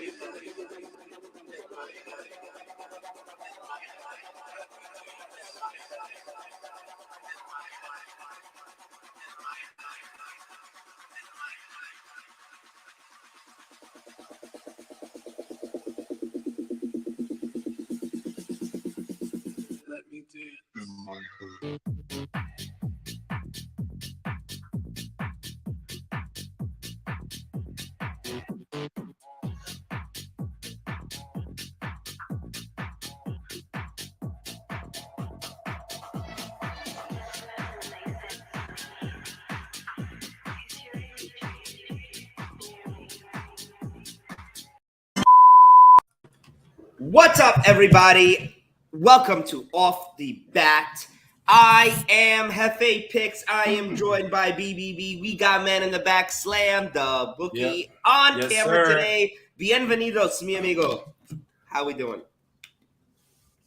Let me dance in my head. What's up, everybody? Welcome to Off the Bat. I am Hefe Picks. I am joined by BBB. We got man in the back, Slam, the bookie, on Yes, camera sir. today. Bienvenidos, mi amigo. How we doing?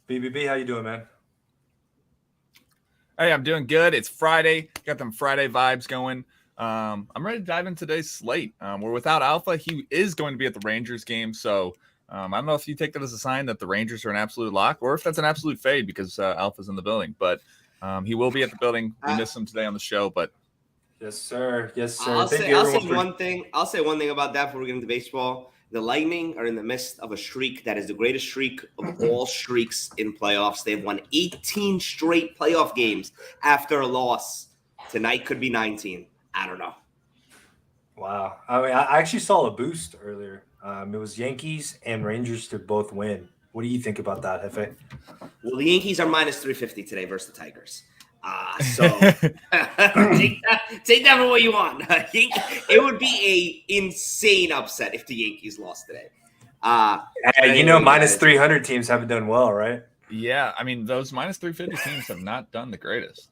BBB, how you doing, man? Hey, I'm doing good. It's Friday. Got them Friday vibes going. I'm ready to dive into today's slate. We're without Alpha. He is going to be at the Rangers game, so I don't know if you take that as a sign that the Rangers are an absolute lock or if that's an absolute fade because Alpha's in the building. But he will be at the building. We missed him today on the show, but Yes, sir. Yes, sir. I'll Thank say you, everyone, for... one thing. I'll say one thing about that before we get into baseball. The Lightning are in the midst of a streak that is the greatest streak of all streaks in playoffs. They've won 18 straight playoff games after a loss. Tonight could be 19. I don't know. Wow. I mean, I actually saw a boost earlier. It was Yankees and Rangers to both win. What do you think about that, Hefe? Well, the Yankees are minus 350 today versus the Tigers. So take that for what you want. It would be a insane upset if the Yankees lost today. Minus 300 teams haven't done well, right? yeah, I mean, those minus 350 teams have not done the greatest.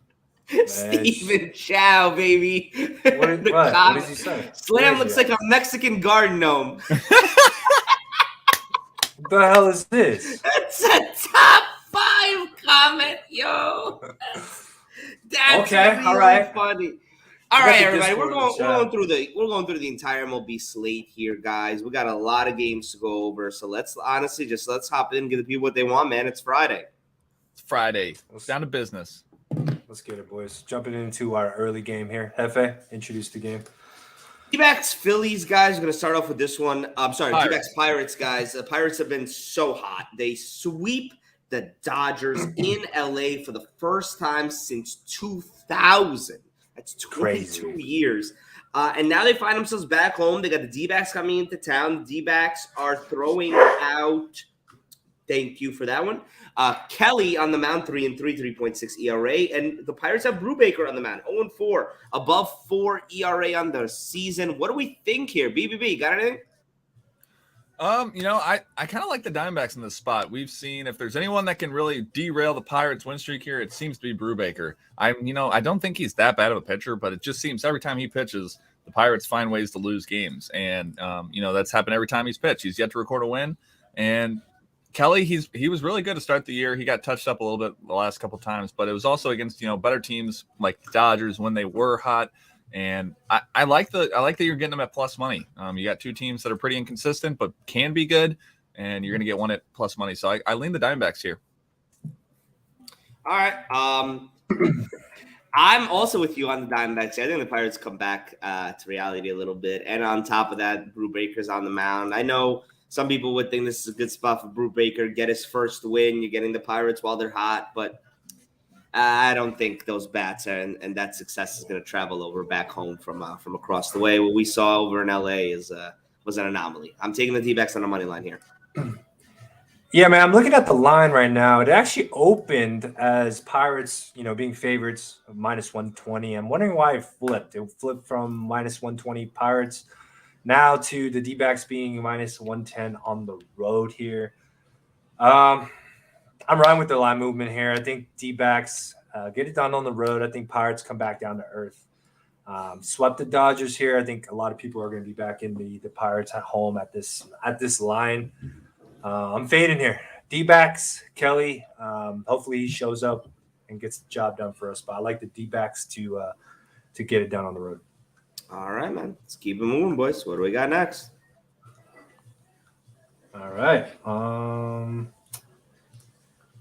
Stephen Chow, baby. What does he say? Slam looks like a Mexican garden gnome. What the hell is this? That's a top 5 comment, yo. That's okay, really all right. funny. All right, everybody, we're Discord going through the entire MLB slate here, guys. We got a lot of games to go over, so let's hop in and give the people what they want, man. It's Friday. It's Friday. It's down to business. Let's get it, boys. Jumping into our early game here. Hefe, introduce the game. D-backs Phillies, guys, are going to start off with this one. I'm sorry, Pirates. D-backs Pirates, guys. The Pirates have been so hot. They sweep the Dodgers in LA for the first time since 2000. That's 22 Crazy. years. And now they find themselves back home. They got the D-backs coming into town. The D-backs are throwing out, thank you for that one, Kelly on the mound, 3.6 ERA. And the Pirates have Brubaker on the mound, 0-4, above 4 ERA on the season. What do we think here? BBB, got anything? I kind of like the Diamondbacks in this spot. We've seen if there's anyone that can really derail the Pirates' win streak here, it seems to be Brubaker. I don't think he's that bad of a pitcher, but it just seems every time he pitches, the Pirates find ways to lose games. And, that's happened every time he's pitched. He's yet to record a win. And Kelly, he was really good to start the year. He got touched up a little bit the last couple of times, but it was also against, better teams like the Dodgers when they were hot. And I like that you're getting them at plus money. You got two teams that are pretty inconsistent, but can be good, and you're going to get one at plus money. So I lean the Diamondbacks here. All right. I'm also with you on the Diamondbacks. I think the Pirates come back to reality a little bit. And on top of that, Brubaker's on the mound. I know some people would think this is a good spot for Brubaker, get his first win. You're getting the Pirates while they're hot, but I don't think those bats and that success is going to travel over back home from across the way. What we saw over in LA was an anomaly. I'm taking the D-backs on the money line here. Yeah, man, I'm looking at the line right now. It actually opened as Pirates, being favorites, minus 120. I'm wondering why it flipped. It flipped from minus 120 Pirates now to the D-backs being minus 110 on the road here. I'm riding with the line movement here. I think D-backs get it done on the road. I think Pirates come back down to earth. Swept the Dodgers here. I think a lot of people are going to be back in the Pirates at home at this line. I'm fading here. D-backs, Kelly. Hopefully he shows up and gets the job done for us. But I like the D-backs to get it done on the road. All right, man. Let's keep it moving, boys. What do we got next? All right. Boom.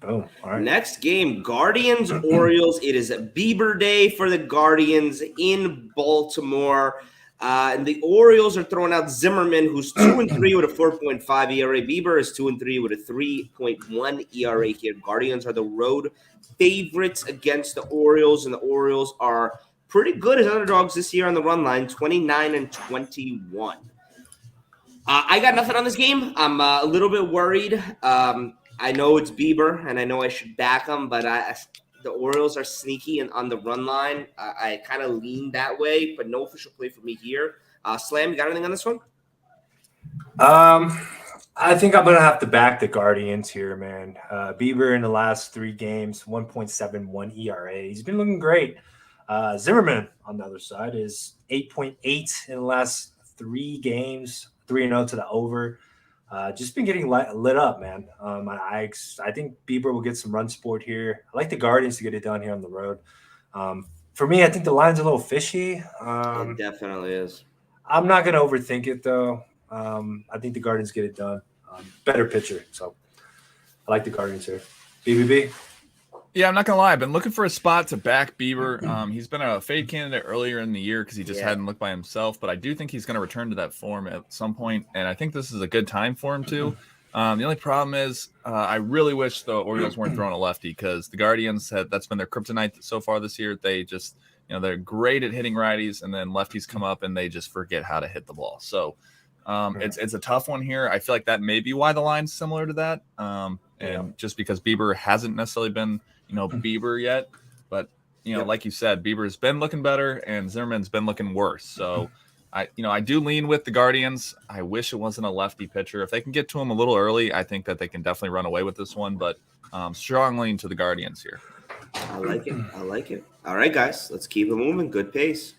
All right. Next game, Guardians Orioles. It is a Bieber day for the Guardians in Baltimore. And the Orioles are throwing out Zimmerman, who's 2-3 with a 4.5 ERA. Bieber is 2-3 with a 3.1 ERA here. Guardians are the road favorites against the Orioles, and the Orioles are pretty good as underdogs this year on the run line, 29-21. I got nothing on this game. I'm a little bit worried. I know it's Bieber, and I know I should back him, but the Orioles are sneaky and on the run line. I kind of lean that way, but no official play for me here. Slam, you got anything on this one? I think I'm gonna have to back the Guardians here, man. Bieber in the last 3 games, 1.71 ERA. He's been looking great. Zimmerman on the other side is 8.8 in the last 3 games, 3-0 to the over. Just been getting lit up, man. I think Bieber will get some run support here. I like the Guardians to get it done here on the road. For me, I think the line's a little fishy. It definitely is. I'm not going to overthink it, though. I think the Guardians get it done. Better pitcher. So I like the Guardians here. BBB? Yeah, I'm not gonna lie. I've been looking for a spot to back Bieber. He's been a fade candidate earlier in the year because he just hadn't looked by himself. But I do think he's going to return to that form at some point, and I think this is a good time for him too. The only problem is I really wish the Orioles weren't throwing a lefty because the Guardians that's been their kryptonite so far this year. They just they're great at hitting righties, and then lefties come up and they just forget how to hit the ball. So it's a tough one here. I feel like that may be why the line's similar to that, and just because Bieber hasn't necessarily been Bieber yet, but like you said, Bieber's been looking better and Zimmerman's been looking worse. So I do lean with the Guardians. I wish it wasn't a lefty pitcher. If they can get to him a little early, I think that they can definitely run away with this one, but strong lean to the Guardians here. I like it. All right, guys, let's keep it moving. Good pace.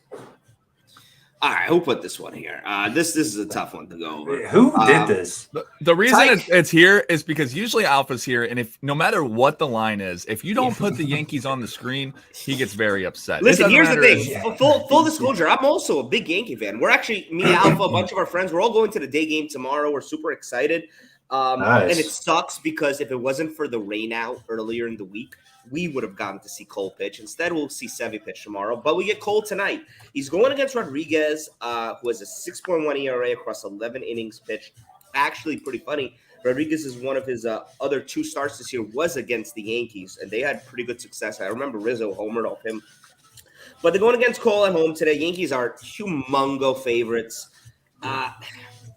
All right, who put this one here? This is a tough one to go over. Who did this? The reason it's here is because usually Alpha's here, and if no matter what the line is, if you don't put the Yankees on the screen, he gets very upset. Listen, here's the thing. Full disclosure, I'm also a big Yankee fan. We're actually, me, Alpha, a bunch of our friends, we're all going to the day game tomorrow. We're super excited. Nice. And it sucks because if it wasn't for the rain out earlier in the week, we would have gotten to see Cole pitch. Instead, we'll see Sevy pitch tomorrow. But we get Cole tonight. He's going against Rodriguez, who has a 6.1 ERA across 11 innings pitched. Actually, pretty funny. Rodriguez is one of his other 2 starts this year was against the Yankees, and they had pretty good success. I remember Rizzo homered off him. But they're going against Cole at home today. Yankees are humongo favorites.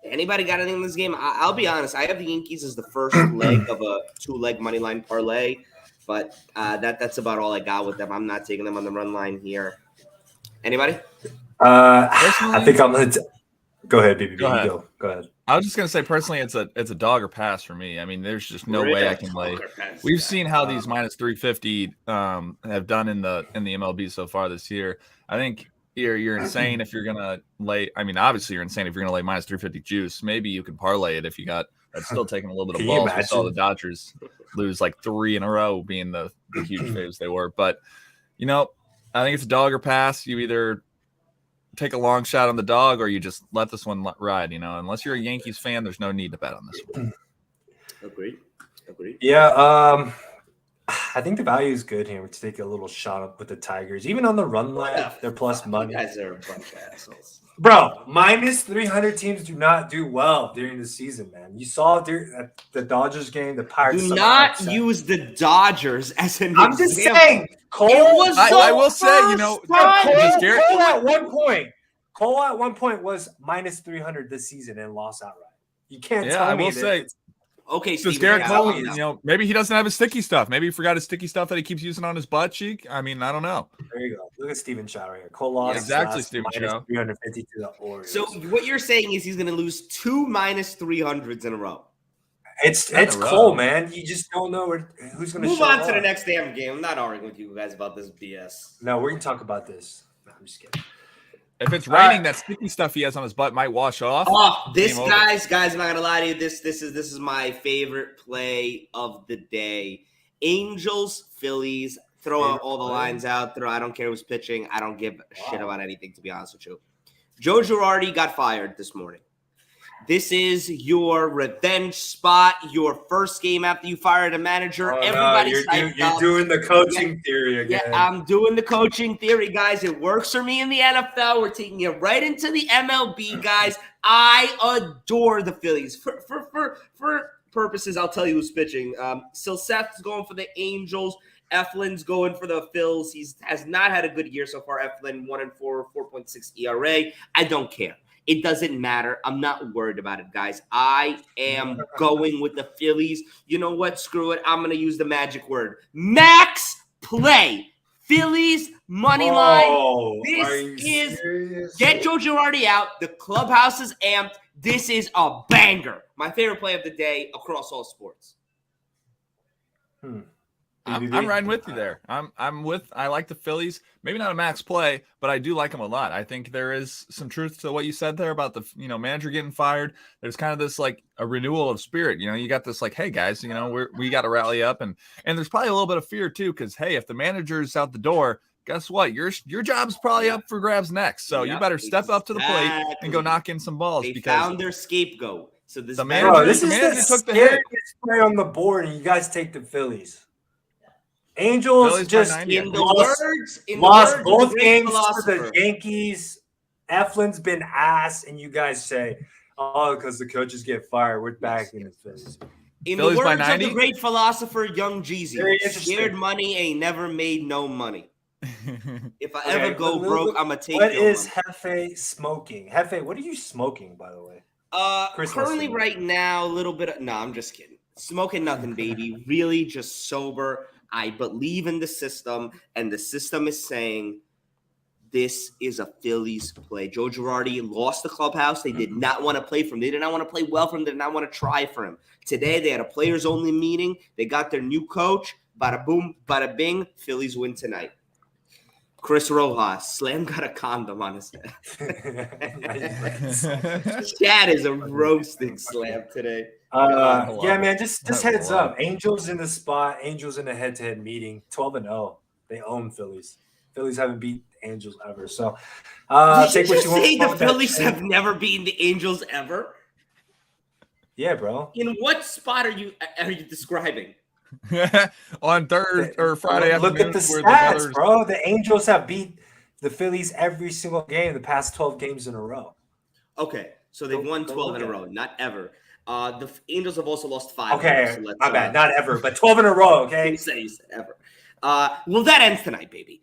Anybody got anything in this game? I'll be honest. I have the Yankees as the first leg of a 2-leg money line parlay. But that's about all I got with them. I'm not taking them on the run line here. Anybody? I think I'm going to go ahead, BBB. Go ahead. I was just going to say, personally, it's a dog or pass for me. I mean, there's just no way I can lay. We've seen how these minus 350 have done in the MLB so far this year. I think you're insane if you're going to lay. I mean, obviously, you're insane if you're going to lay minus 350 juice. Maybe you can parlay it if you got. That's still taking a little bit of balls. We saw the Dodgers lose like 3 in a row, being the huge faves they were. But, I think it's a dog or pass. You either take a long shot on the dog or you just let this one ride. Unless you're a Yankees fan, there's no need to bet on this one. Agreed. Yeah, I think the value is good here to take a little shot up with the Tigers. Even on the run line, they're plus money. You guys are a bunch of assholes. Bro, minus 300 teams do not do well during the season, man. You saw it the Dodgers game, the Pirates. Do not use the Dodgers as an I'm example. just saying, Cole. I will say, Cole at one point was minus 300 this season and lost outright. You can't tell me. I will say. Okay, so Steven, Garrett Cole, maybe he doesn't have his sticky stuff. Maybe he forgot his sticky stuff that he keeps using on his butt cheek. I mean, I don't know. There you go. Look at Steven Chow right here. Cole lost. Exactly, Steven Chow. 350 to the Orioles. So what you're saying is he's going to lose 2 minus 300s in a row. It's Cole, man. You just don't know who's going to move on to the next damn game. I'm not arguing with you guys about this BS. No, we're going to talk about this. No, I'm just kidding. If it's raining, that sticky stuff he has on his butt might wash off. Oh, this guys, I'm not gonna lie to you. This is my favorite play of the day. Angels, Phillies. Throw out all the lines out. I don't care who's pitching. I don't give a shit about anything, to be honest with you. Joe Girardi got fired this morning. This is your revenge spot, your first game after you fired a manager. Oh, Everybody's no, you're doing the coaching theory again. Yeah, I'm doing the coaching theory, guys. It works for me in the NFL. We're taking it right into the MLB, guys. I adore the Phillies. For purposes, I'll tell you who's pitching. So Seth's going for the Angels. Eflin's going for the Phils. He has not had a good year so far. Eflin 1-4, 4.6 ERA. I don't care. It doesn't matter. I'm not worried about it, guys. I am going with the Phillies. You know what? Screw it. I'm going to use the magic word. Max play. Phillies money line. This is serious? Get Joe Girardi out. The clubhouse is amped. This is a banger. My favorite play of the day across all sports. I'm riding with you there. I like the Phillies. Maybe not a max play, but I do like them a lot. I think there is some truth to what you said there about the manager getting fired. There's kind of this like a renewal of spirit. You got this like, hey guys, we got to rally up, and there's probably a little bit of fear too, because hey, if the manager's out the door, guess what? Your job's probably up for grabs next. So you better step up to the plate and go knock in some balls. They because found their scapegoat. So the manager took the hit. Play on the board, and you guys take the Phillies. Angels Phillies just lost both games to the Yankees. Eflin's been ass, and you guys say, "Oh, because the coaches get fired, we're back in the Phillies." In the words of the great philosopher Young Jeezy, "Scared money ain't never made no money." If I ever go broke, I'm gonna take. What is Hefe smoking? Hefe, what are you smoking, by the way? Currently, right now, a little bit. No, I'm just kidding. Smoking nothing, baby. Really, just sober. I believe in the system, and the system is saying this is a Phillies play. Joe Girardi lost the clubhouse. They did not want to play for him. They did not want to play well for him. They did not want to try for him. Today, they had a players-only meeting. They got their new coach. Bada boom, bada bing. Phillies win tonight. Chris Rojas, Slam got a condom on his head. Chad is a roasting Slam today. Yeah, man, just heads up. Angels in the spot. Angels in a head-to-head meeting. 12-0. They own Phillies. Phillies haven't beat Angels ever. So take what you want. Say the Phillies have never beaten the Angels ever? Yeah, bro. In what spot are you describing? On Thursday or Friday look at the stats, bro. The Angels have beat the Phillies every single game the past 12 games in a row. Okay, so they've won 12 in a row, not ever. The Angels have also lost 5. Okay, so my bad, not ever, but 12 in a row. Okay, you said ever. Well, that ends tonight, baby.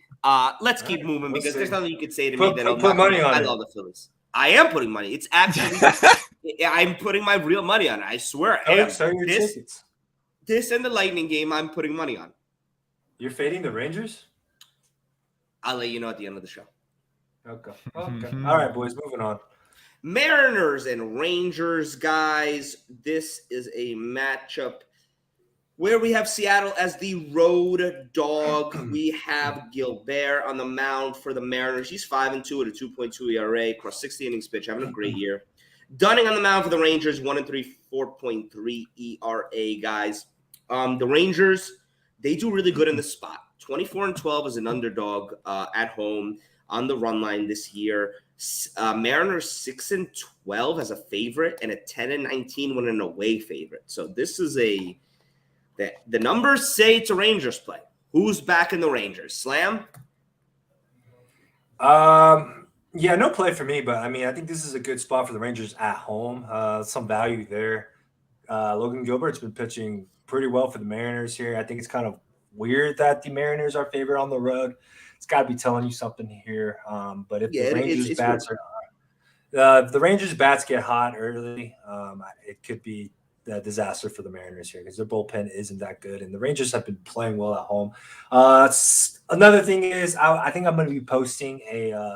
Let's keep moving because there's nothing you could say to me that put money on it. I love the Phillies. I am putting money. It's actually I'm putting my real money on it. I swear. So your tickets. This and the Lightning game, I'm putting money on. You're fading the Rangers? I'll let you know at the end of the show. Okay. All right, boys, moving on. Mariners and Rangers, guys. This is a matchup where we have Seattle as the road dog. We have Gilbert on the mound for the Mariners. He's 5-2 at a 2.2 ERA across 60 innings pitch, having a great year. Dunning on the mound for the Rangers, 1-3, 4.3 ERA, guys. The Rangers, they do really good in the spot. 24-12 as an underdog at home on the run line this year. Mariners 6-12 as a favorite and a 10-19 when an away favorite. So this is the numbers say it's a Rangers play. Who's back in the Rangers? Slam? Yeah, no play for me, but I mean, I think this is a good spot for the Rangers at home. Some value there. Logan Gilbert's been pitching pretty well for the Mariners here. I think it's kind of weird that the Mariners are favored on the road. It's got to be telling you something here. But if the Rangers bats if the Rangers bats get hot early, it could be a disaster for the Mariners here because their bullpen isn't that good, and the Rangers have been playing well at home. Another thing is, I think I'm going to be posting a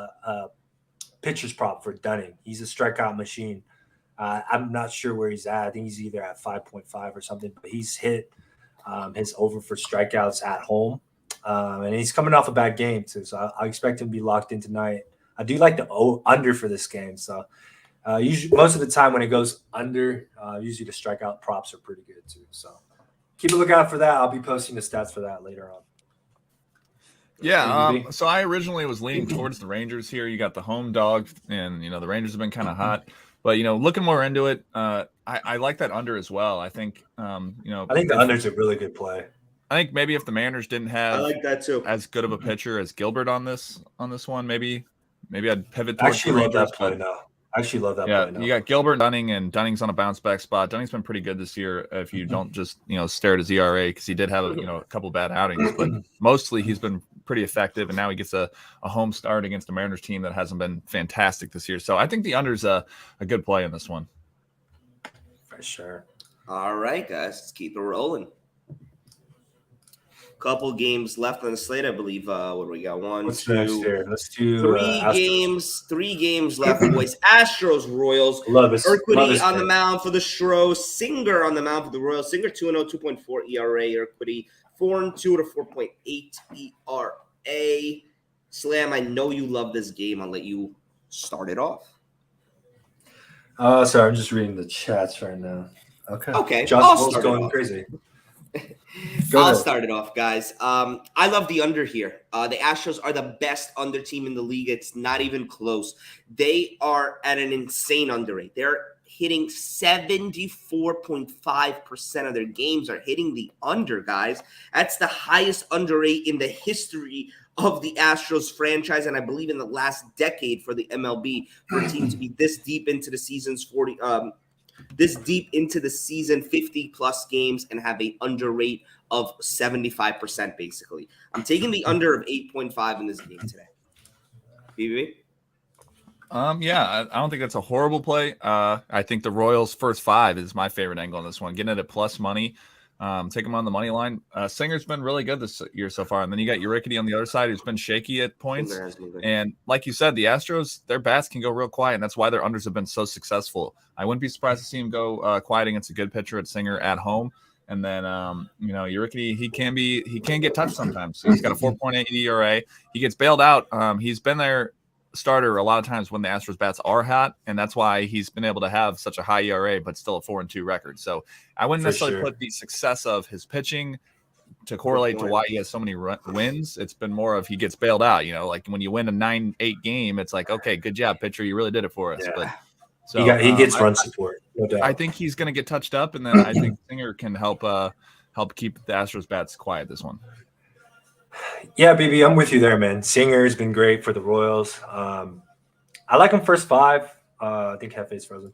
pitcher's prop for Dunning. He's a strikeout machine. I'm not sure where he's at. I think he's either at 5.5 or something, but he's hit his over for strikeouts at home. And he's coming off a bad game too. So I expect him to be locked in tonight. I do like the under for this game. So usually most of the time when it goes under, usually the strikeout props are pretty good too. So keep a lookout for that. I'll be posting the stats for that later on. Yeah, so I originally was leaning towards the Rangers here. You got the home dog, and the Rangers have been kind of hot. But looking more into it, I like that under as well. I think I think the under's a really good play. I think maybe if the Mariners didn't have I like that too. as good of a pitcher as Gilbert on this one, maybe I'd pivot I towards actually the love Rangers. that play now. I actually love that Yeah, play now. you got Gilbert and Dunning, and Dunning's on a bounce back spot. Dunning's been pretty good this year if you don't just stare at his ERA, because he did have a couple bad outings, but mostly he's been pretty effective, and now he gets a home start against a Mariners team that hasn't been fantastic this year. So I think the under's a good play in this one. For sure. All right, guys, let's keep it rolling. Couple games left on the slate, I believe. What do we got? What's next here? Let's do three games left, boys. Astros, Royals. Love this. Urquidy on the mound for the Stros. Singer on the mound for the Royals. Singer 2-0, 2.4 ERA. Urquidy 4-2 to 4.8 ERA. Slam, I know you love this game. I'll let you start it off. Sorry, I'm just reading the chats right now. Okay. Josh Bull's going crazy. I'll start it off, guys. I love the under here. The Astros are the best under team in the league. It's not even close. They are at an insane under rate. They're hitting 74.5% of their games are hitting the under, guys. That's the highest under rate in the history of the Astros franchise, and I believe in the last decade for the MLB, for a team to be this deep into the season's 50 plus games and have a under rate of 75%, basically. I'm taking the under of 8.5 in this game today. BB? Yeah, I don't think that's a horrible play. I think the Royals first 5 is my favorite angle on this one. Getting it at plus money. Take him on the money line. Singer's been really good this year so far. And then you got Urquidy on the other side, who's been shaky at points. And like you said, the Astros, their bats can go real quiet, and that's why their unders have been so successful. I wouldn't be surprised to see him go quiet against a good pitcher at Singer at home. And then, Urquidy, he can get touched sometimes. He's got a 4.8 ERA. He gets bailed out. He's been their starter a lot of times when the Astros bats are hot, and that's why he's been able to have such a high ERA, but still a 4-2 record. So I wouldn't necessarily put the success of his pitching to correlate to why he has so many wins. It's been more of he gets bailed out. Like when you win a 9-8 game, it's like, okay, good job, pitcher, you really did it for us. Yeah. But so he gets run support. No doubt. I think he's going to get touched up, and then I think Singer can help keep the Astros bats quiet this one. Yeah, BB, I'm with you there, man. Singer's been great for the Royals. I like him first 5. I think Hefe's frozen.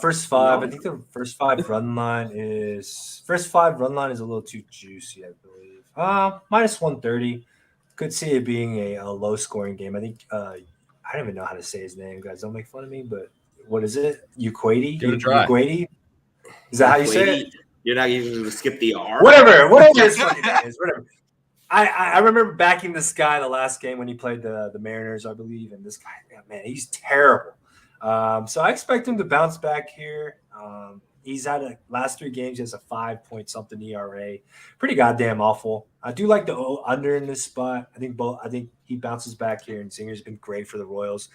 First 5. I think the first 5 run line is a little too juicy, I believe. Minus 130. Could see it being a low scoring game. I think I don't even know how to say his name, guys. Don't make fun of me, but what is it? Urquidy? Give it a try. Urquidy? Is that how you say it? You're not even going to skip the R. Whatever his funny name is, whatever. I remember backing this guy the last game when he played the Mariners, I believe, and this guy, man, he's terrible. So I expect him to bounce back here. He's had last 3 games, he has a 5-point-something ERA. Pretty goddamn awful. I do like the under in this spot. I think he bounces back here, and Singer's been great for the Royals.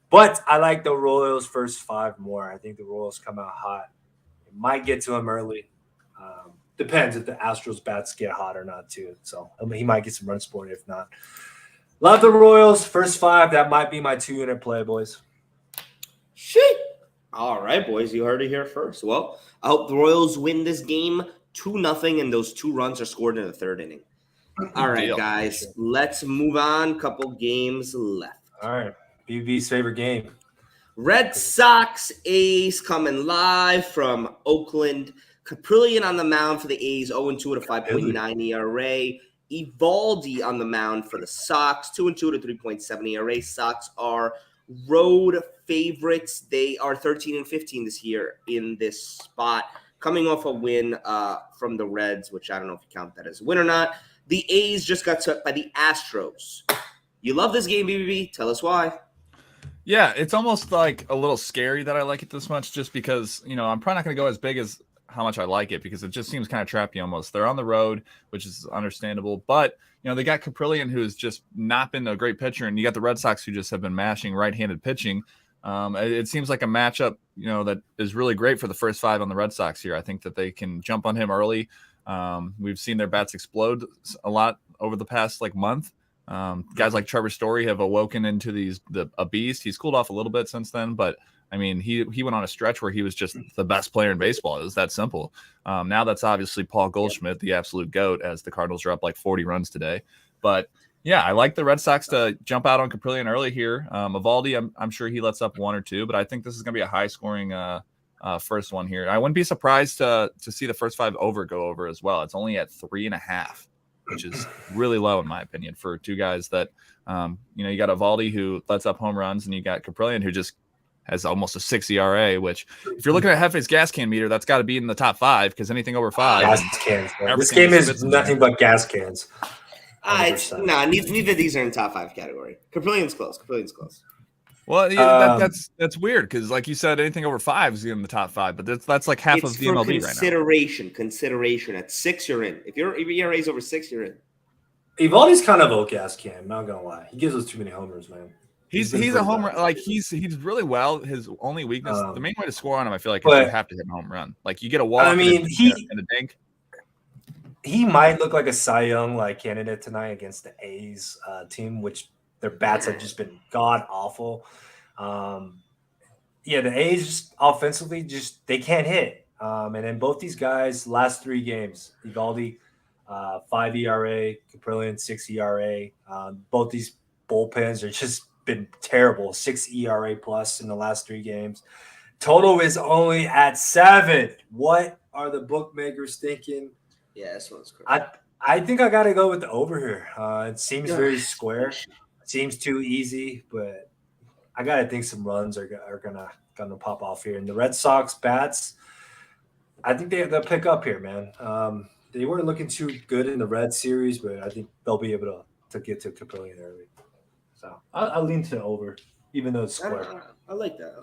But I like the Royals first 5 more. I think the Royals come out hot. It might get to him early. Depends if the Astros bats get hot or not, too. So he might get some run support if not. Love the Royals. First 5. That might be my 2-unit play, boys. Shit. All right, boys. You heard it here first. Well, I hope the Royals win this game 2-0, and those 2 runs are scored in the 3rd inning. All right, guys. Let's move on. Couple games left. All right. BB's favorite game. Red Sox A's coming live from Oakland. Caprillion on the mound for the A's, 0-2 at a 5.9 ERA. Evaldi on the mound for the Sox, 2-2 at a 3.7 ERA. Sox are road favorites. They are 13-15 this year in this spot, coming off a win from the Reds, which I don't know if you count that as a win or not. The A's just got swept by the Astros. You love this game, BBB. Tell us why. Yeah, it's almost like a little scary that I like it this much, just because, I'm probably not going to go as big as how much I like it, because it just seems kind of trappy almost. They're on the road, which is understandable, but they got Caprillion, who's just not been a great pitcher, and you got the Red Sox, who just have been mashing right-handed pitching. It seems like a matchup, that is really great for the first 5 on the Red Sox here. I think that they can jump on him early. We've seen their bats explode a lot over the past month. Guys like Trevor Story have awoken into a beast. He's cooled off a little bit since then, but I mean, he went on a stretch where he was just the best player in baseball. It was that simple. Now that's obviously Paul Goldschmidt, the absolute GOAT, as the Cardinals are up like 40 runs today. But yeah, I like the Red Sox to jump out on Caprillion early here. Evaldi, I'm sure he lets up 1 or 2, but I think this is going to be a high-scoring first one here. I wouldn't be surprised to see the first 5 go over as well. It's only at 3.5, which is really low in my opinion for two guys that, you got Evaldi who lets up home runs, and you got Caprillion who just has almost a 6 ERA, which if you're looking at Hefe's gas can meter, that's got to be in the top 5 because anything over 5. Gas cans. This game is nothing but gas cans. Neither of these are in top 5 category. Caprilion's close. Well, yeah, that's weird because, like you said, anything over 5 is in the top 5, but that's like half of the MLB right now. Consideration at 6, you're in. If your ERA is over 6, you're in. Evaldi's kind of a gas can. Not gonna lie, he gives us too many homers, man. He's a homer. Like he's really well. His only weakness, the main way to score on him, I feel like, is you have to hit a home run. Like you get a walk. I mean, and a dink. He might look like a Cy Young candidate tonight against the A's team, which their bats have just been god awful. The A's offensively they can't hit. And then both these guys last 3 games, Evaldi 5 ERA, Caprillion 6 ERA. Both these bullpens are just been terrible. 6 ERA plus in the last 3 games. Total is only at 7. What are the bookmakers thinking? Yeah, this one's crazy. I think I got to go with the over here. It seems very square. It seems too easy, but I got to think some runs are gonna pop off here. And the Red Sox bats, I think they'll pick up here, man. They weren't looking too good in the Red series, but I think they'll be able to get to Caprillion early. So I'll lean to over, even though it's square. I like that.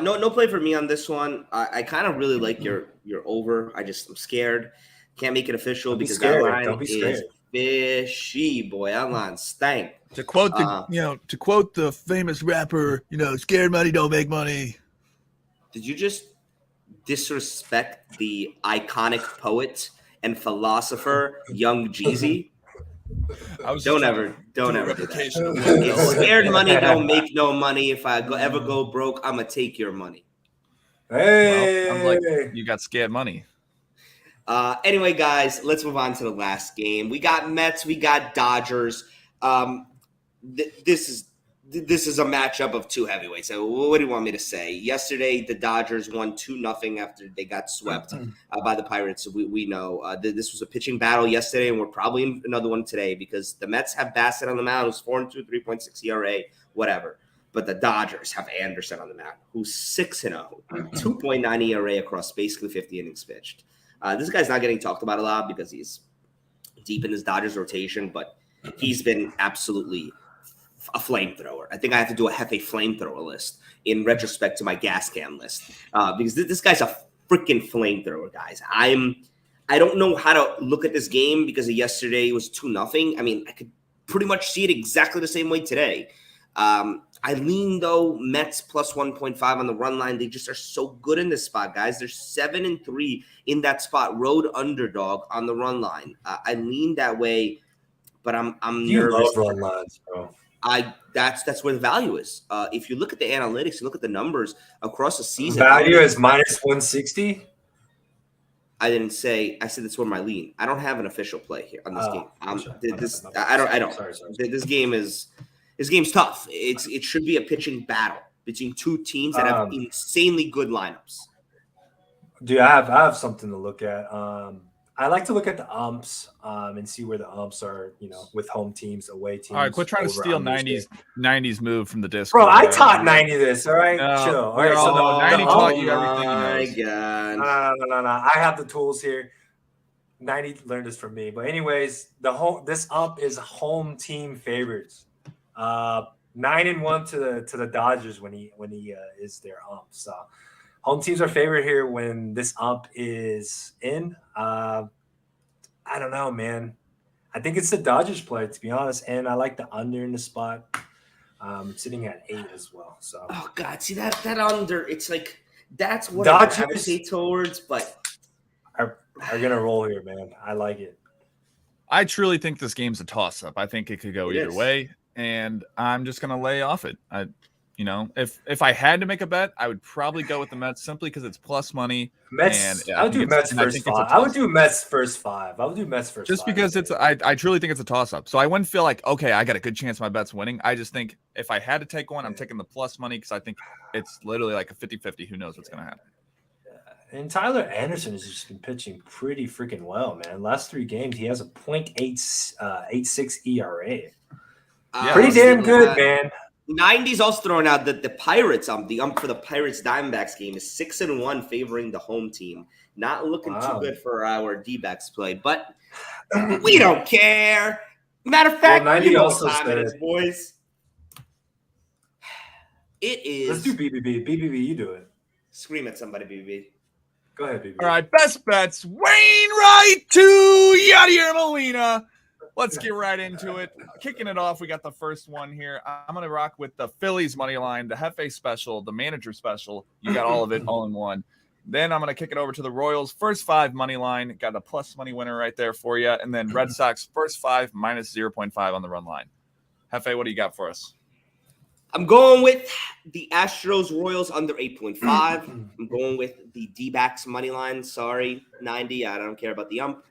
No play for me on this one. I kind of really like your over. I'm scared. Can't make it official because that line is fishy, boy. That line stank. To quote the famous rapper, scared money don't make money. Did you just disrespect the iconic poet and philosopher Young Jeezy? Don't ever do that. Scared money don't make no money. If I ever go broke, I'm gonna take your money. Hey, well, I'm like, you got scared money. Anyway, guys, let's move on to the last game. We got Mets, we got Dodgers. This is a matchup of 2 heavyweights. So what do you want me to say? Yesterday, the Dodgers won 2-0 after they got swept by the Pirates. So we know this was a pitching battle yesterday, and we're probably in another one today because the Mets have Bassett on the mound, who's 4-2, 3.6 ERA, whatever. But the Dodgers have Anderson on the mound, who's 6-0, 2.9 ERA across basically 50 innings pitched. This guy's not getting talked about a lot because he's deep in his Dodgers rotation, but he's been absolutely a flamethrower. I think I have to do a Hefe flamethrower list in retrospect to my gas can list because this guy's a freaking flamethrower, guys. I don't know how to look at this game because yesterday was 2-0. I mean, I could pretty much see it exactly the same way today. I lean, though, Mets plus 1.5 on the run line. They just are so good in this spot, guys. They're 7-3 in that spot, road underdog on the run line. I lean that way, but I'm nervous. Love run lines, bro. That's where the value is. If you look at the analytics, you look at the numbers across the season. Value is minus 160. I didn't say. I said that's where my lean. I don't have an official play here on this game. I don't. Sorry. This game's tough. It should be a pitching battle between 2 teams that have insanely good lineups. Dude, I have something to look at. I like to look at the umps and see where the umps are, with home teams, away teams. All right, quit trying to steal 90s move from the disc. Bro, I taught 90 this, all right? No, chill. All right, so 90 taught you everything you know. God. No. I have the tools here. 90 learned this from me. But anyways, this ump is home team favorites. 9-1 to the Dodgers when he is their ump. So home teams are favored here when this ump is in. I don't know, man. I think it's the Dodgers play, to be honest, and I like the under in the spot. Sitting at 8 as well. So oh God, see that under? It's like that's what Dodgers I gravitate towards, but are gonna roll here, man. I like it. I truly think this game's a toss-up. I think it could go either way, and I'm just gonna lay off it. You know, if I had to make a bet, I would probably go with the Mets simply because it's plus money. Mets. And I would do Mets I first think it's a five. I would toss-up. do Mets first five. I would do Mets first Just five. because I truly think it's a toss-up. So I wouldn't feel like, okay, I got a good chance my bet's winning. I just think if I had to take one, I'm taking the plus money because I think it's literally like a 50-50. Who knows what's going to happen? And Tyler Anderson has just been pitching pretty freaking well, man. Last 3 games, he has a .86 ERA. Pretty damn good, man. 90's also throwing out that the Pirates the for the Pirates Diamondbacks game is 6-1 favoring the home team. Not looking too good for our D-backs play, but we don't care. Matter of fact, well, 90 you know also what time said, it is, boys. It is. Let's do BBB. BBB, you do it. Scream at somebody, BB. Go ahead, BBB. All right, best bets. Wainwright to Yadier Molina. Let's get right into it. Kicking it off, we got the first one here. I'm going to rock with the Phillies money line, the Hefe special, the manager special. You got all of it all in one. Then I'm going to kick it over to the Royals first 5 money line. Got a plus money winner right there for you. And then Red Sox first 5 minus 0.5 on the run line. Hefe, what do you got for us? I'm going with the Astros Royals under 8.5. I'm going with the D-backs money line. Sorry, 90. I don't care about the ump.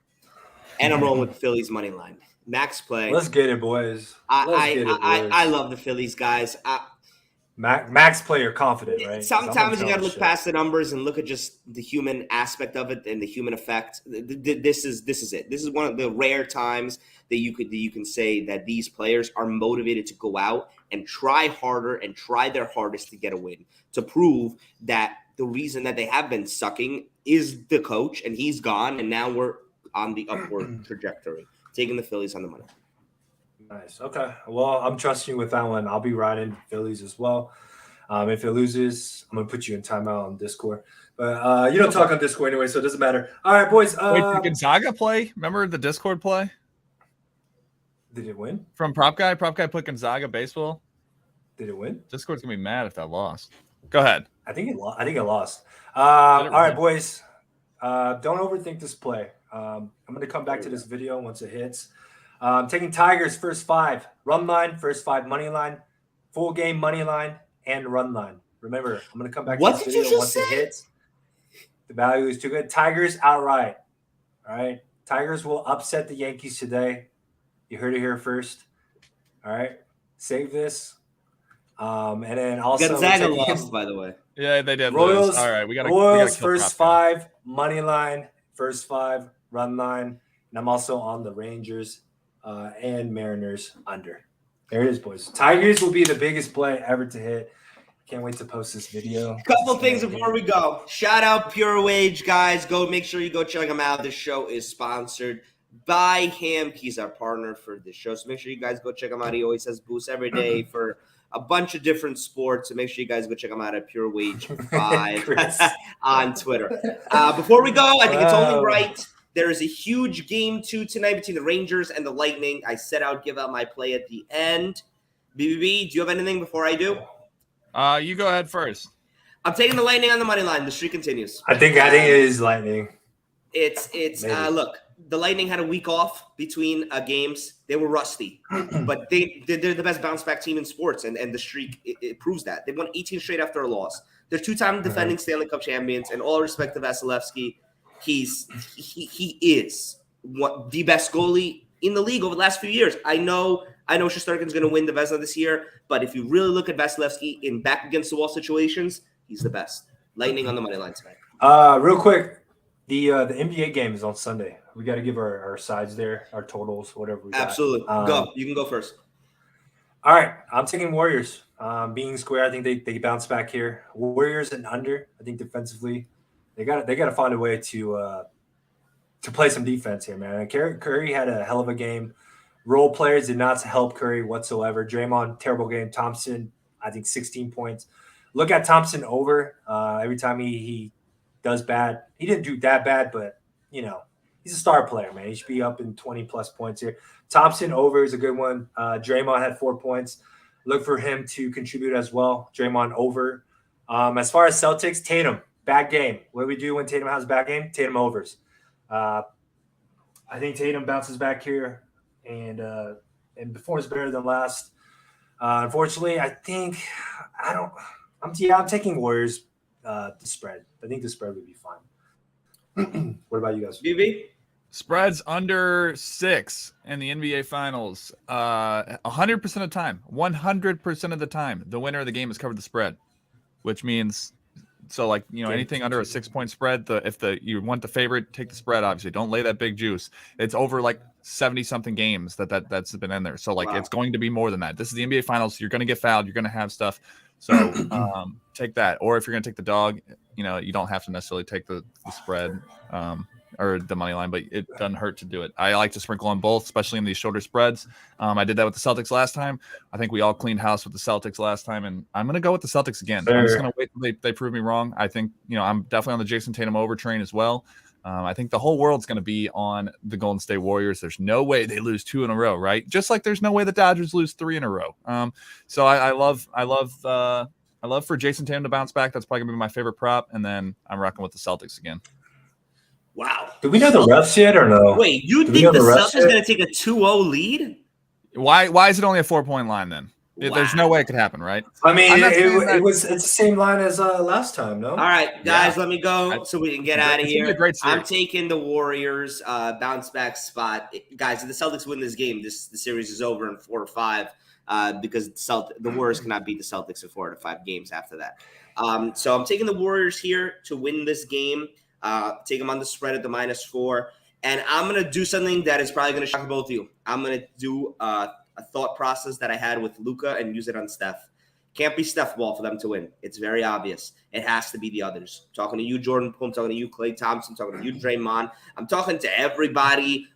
And I'm rolling with the Phillies money line. Max play. Let's get it, boys. I love the Phillies, guys. Max player confident, right? Sometimes you got to look past the numbers and look at just the human aspect of it and the human effect. This is it. This is one of the rare times that you can say that these players are motivated to go out and try harder and try their hardest to get a win, to prove that the reason that they have been sucking is the coach, and he's gone, and now we're on the upward trajectory. Taking the Phillies on the money. Nice. Okay. Well, I'm trusting you with that one. I'll be riding Phillies as well. If it loses, I'm gonna put you in timeout on Discord. But you don't talk on Discord anyway, so it doesn't matter. All right, boys. Wait, did Gonzaga play? Remember the Discord play? Did it win? From Prop Guy? Prop Guy put Gonzaga baseball. Did it win? Discord's gonna be mad if that lost. Go ahead. I think it lost. All right, boys. Don't overthink this play. I'm gonna come back to this video once it hits. Taking Tigers first 5 run line, first 5 money line, full game money line, and run line. Remember, I'm gonna come back to this video once it hits. The value is too good. Tigers outright. All right, Tigers will upset the Yankees today. You heard it here first. All right, save this. And then also Gonzaga lost, by the way. Yeah, they did. Royals. All right, we got Royals first 5 money line, first 5 run line, and I'm also on the Rangers and Mariners under. There it is, boys. Tigers will be the biggest play ever to hit. Can't wait to post this video. Couple things before we go. Shout out Pure Wage, guys. Make sure you go check them out. This show is sponsored by him. He's our partner for this show, so make sure you guys go check him out. He always has boosts every day for a bunch of different sports, so make sure you guys go check him out at Pure Wage 5 on Twitter. Before we go, I think it's only right. There is a huge game 2 tonight between the Rangers and the Lightning. I said I would give out my play at the end. BBB, do you have anything before I do? You go ahead first. I'm taking the Lightning on the money line. The streak continues. I think it is Lightning. It's look, the Lightning had a week off between games. They were rusty, but they're the best bounce back team in sports, and the streak it proves that. They won 18 straight after a loss. They're 2-time defending Stanley Cup champions, and all respect to Vasilevsky, he is the best goalie in the league over the last few years. I know Shesterkin's going to win the Vezina this year, but if you really look at Vasilevsky in back against the wall situations, he's the best. Lightning on the money line tonight. Real quick, the NBA game is on Sunday. We got to give our sides there, our totals, whatever we got. Absolutely. Go. You can go first. All right. I'm taking Warriors. Being square, I think they bounce back here. Warriors and under. I think defensively, they got to find a way to play some defense here, man. Curry had a hell of a game. Role players did not help Curry whatsoever. Draymond, terrible game. Thompson, I think 16 points. Look at Thompson over. Every time he does bad, he didn't do that bad, but he's a star player, man. He should be up in 20-plus points here. Thompson over is a good one. Draymond had 4 points. Look for him to contribute as well. Draymond over. As far as Celtics, Tatum, bad game. What do we do when Tatum has a bad game? Tatum overs. I think Tatum bounces back here and performs better than last. Unfortunately, I think I'm taking Warriors the spread. I think the spread would be fine. What about you guys? BB? Spreads under 6 in the NBA Finals. 100% of the time, 100% of the time, the winner of the game has covered the spread, which means, so like, anything under a 6-point spread, if you want the favorite, take the spread. Obviously, don't lay that big juice. It's over like 70 something games that's been in there. So like, It's going to be more than that. This is the NBA Finals. You're going to get fouled. You're going to have stuff. So take that. Or if you're going to take the dog, you don't have to necessarily take the spread. Or the money line, but it doesn't hurt to do it. I like to sprinkle on both, especially in these shorter spreads. I did that with the Celtics last time. I think we all cleaned house with the Celtics last time, and I'm going to go with the Celtics again. I'm just going to wait till they prove me wrong. I think, I'm definitely on the Jason Tatum over train as well. I think the whole world's going to be on the Golden State Warriors. There's no way they lose 2 in a row, right? Just like there's no way the Dodgers lose 3 in a row. So I love for Jason Tatum to bounce back. That's probably going to be my favorite prop, and then I'm rocking with the Celtics again. Wow. Do we know the refs yet or no? Wait, you think the Celtics are going to take a 2-0 lead? Why is it only a 4-point line then? Wow. There's no way it could happen, right? I mean, it's the same line as last time, no? All right, guys, let me go so we can get out of here. I'm taking the Warriors bounce back spot. Guys, if the Celtics win this game, the series is over in 4 or 5 because the Warriors cannot beat the Celtics in 4 to 5 games after that. So I'm taking the Warriors here to win this game. Take them on the spread at the -4. And I'm going to do something that is probably going to shock both of you. I'm going to do a thought process that I had with Luka and use it on Steph. Can't be Steph ball for them to win. It's very obvious. It has to be the others. I'm talking to you, Jordan Poole. I'm talking to you, Klay Thompson. I'm talking to you, Draymond. I'm talking to everybody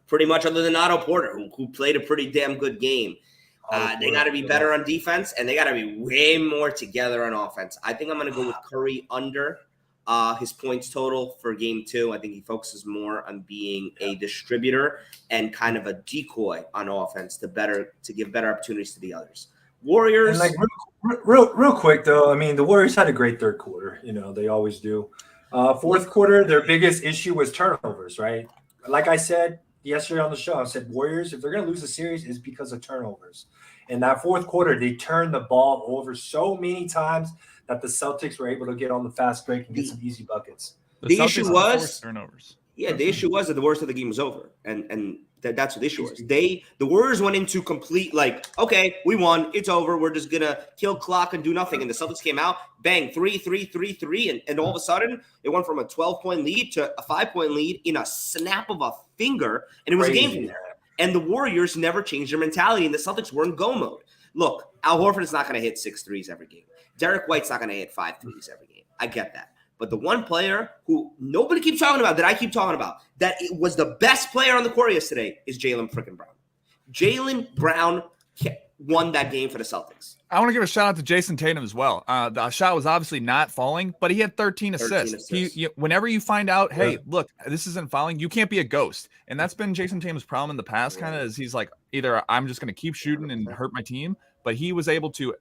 pretty much other than Otto Porter, who played a pretty damn good game. They got to be better on defense, and they got to be way more together on offense. I think I'm going to go with Curry under his points total for game 2. I think he focuses more on being a distributor and kind of a decoy on offense to give better opportunities to the others. Warriors. And like real quick though, I mean the Warriors had a great third quarter. They always do. Fourth quarter, their biggest issue was turnovers, right? Like I said yesterday on the show, I said Warriors, if they're going to lose the series, it's because of turnovers. In that fourth quarter, they turned the ball over so many times that the Celtics were able to get on the fast break and get some easy buckets. The issue was turnovers. Yeah, the issue was that the worst of the game was over, and that's what the issue was. The Warriors went into complete okay, we won, it's over, we're just gonna kill clock and do nothing. And the Celtics came out, bang, 3, and all of a sudden it went from a 12-point lead to a 5-point lead in a snap of a finger, and it was a game. And the Warriors never changed their mentality, and the Celtics were in go mode. Look, Al Horford's not going to hit 6 threes every game. Derek White's not going to hit 5 threes every game. I get that. But the one player who nobody keeps talking about, that I keep talking about, that it was the best player on the court yesterday is Jaylen freaking Brown. Jaylen Brown won that game for the Celtics. I want to give a shout out to Jason Tatum as well. The shot was obviously not falling, but he had 13 assists. Whenever you find out, hey, look, this isn't falling, you can't be a ghost. And that's been Jason Tatum's problem in the past, kind of, is he's like, either I'm just going to keep shooting and hurt my team, but he was able to,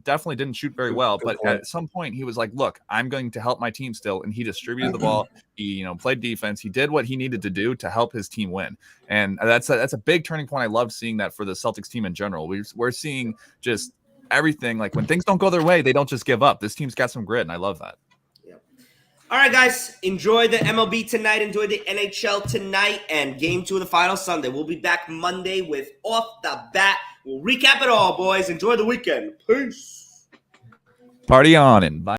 definitely didn't shoot very well, but at some point he was like, look, I'm going to help my team still. And he distributed the ball. He, played defense. He did what he needed to do to help his team win. And that's a big turning point. I love seeing that for the Celtics team in general. We're seeing just everything. Like when things don't go their way, they don't just give up. This team's got some grit, and I love that. All right, guys, enjoy the MLB tonight. Enjoy the NHL tonight and Game 2 of the final Sunday. We'll be back Monday with Off the Bat. We'll recap it all, boys. Enjoy the weekend. Peace. Party on and bye.